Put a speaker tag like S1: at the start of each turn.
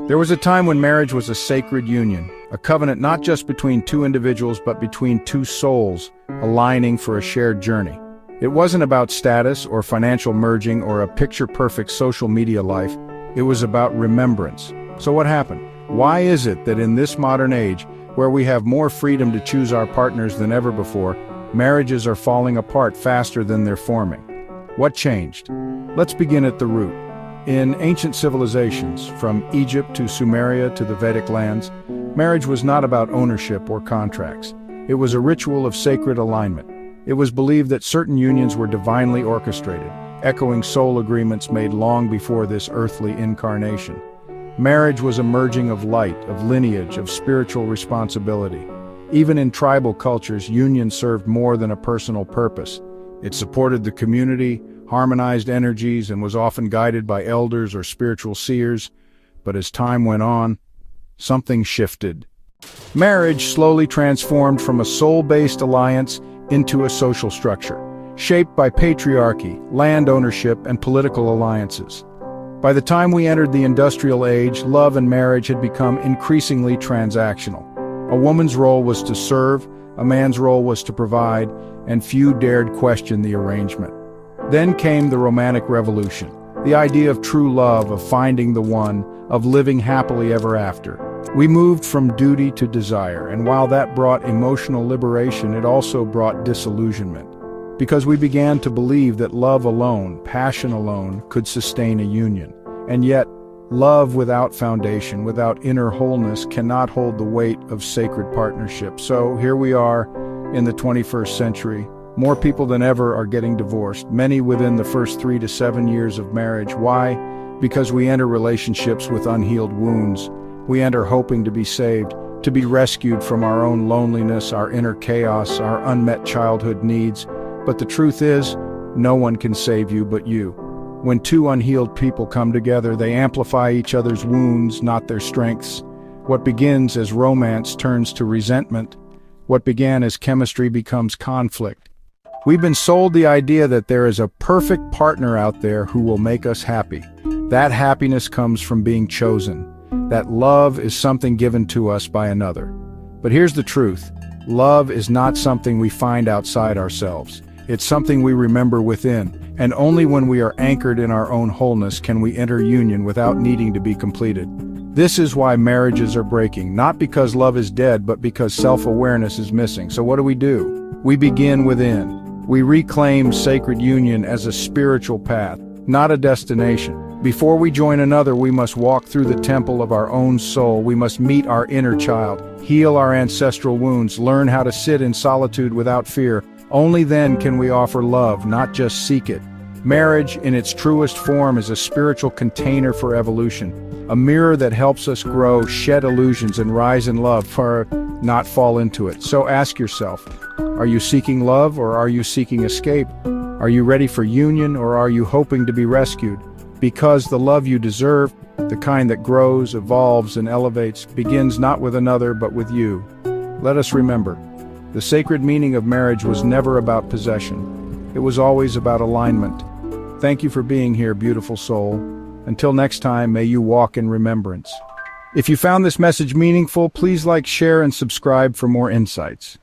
S1: There was a time when marriage was a sacred union, a covenant not just between two individuals but between two souls, aligning for a shared journey. It wasn't about status or financial merging or a picture-perfect social media life. It was about remembrance. So what happened? Why is it that in this modern age, where we have more freedom to choose our partners than ever before, marriages are falling apart faster than they're forming? What changed? Let's begin at the root. In ancient civilizations, from Egypt to Sumeria to the Vedic lands, marriage was not about ownership or contracts. It was a ritual of sacred alignment. It was believed that certain unions were divinely orchestrated, echoing soul agreements made long before this earthly incarnation. Marriage was a merging of light, of lineage, of spiritual responsibility. Even in tribal cultures, union served more than a personal purpose. It supported the community, harmonized energies, and was often guided by elders or spiritual seers. But as time went on, something shifted. Marriage slowly transformed from a soul-based alliance into a social structure, shaped by patriarchy, land ownership, and political alliances. By the time we entered the industrial age, love and marriage had become increasingly transactional. A woman's role was to serve, a man's role was to provide, and few dared question the arrangement. Then came the Romantic Revolution, the idea of true love, of finding the one, of living happily ever after. We moved from duty to desire, and while that brought emotional liberation, it also brought disillusionment. Because we began to believe that love alone, passion alone, could sustain a union. And yet, love without foundation, without inner wholeness, cannot hold the weight of sacred partnership. So here we are in the 21st century. More people than ever are getting divorced, many within the first 3 to 7 years of marriage. Why? Because we enter relationships with unhealed wounds. We enter hoping to be saved, to be rescued from our own loneliness, our inner chaos, our unmet childhood needs. But the truth is, no one can save you but you. When two unhealed people come together, they amplify each other's wounds, not their strengths. What begins as romance turns to resentment. What began as chemistry becomes conflict. We've been sold the idea that there is a perfect partner out there who will make us happy. That happiness comes from being chosen. That love is something given to us by another. But here's the truth. Love is not something we find outside ourselves. It's something we remember within, and only when we are anchored in our own wholeness can we enter union without needing to be completed. This is why marriages are breaking, not because love is dead, but because self-awareness is missing. So what do? We begin within. We reclaim sacred union as a spiritual path, not a destination. Before we join another, we must walk through the temple of our own soul. We must meet our inner child, heal our ancestral wounds, learn how to sit in solitude without fear. Only then can we offer love, not just seek it. Marriage, in its truest form, is a spiritual container for evolution, a mirror that helps us grow, shed illusions, and rise in love, not fall into it. So ask yourself, are you seeking love or are you seeking escape? Are you ready for union or are you hoping to be rescued? Because the love you deserve, the kind that grows, evolves, and elevates, begins not with another but with you. Let us remember, the sacred meaning of marriage was never about possession. It was always about alignment. Thank you for being here, beautiful soul. Until next time, may you walk in remembrance. If you found this message meaningful, please like, share, and subscribe for more insights.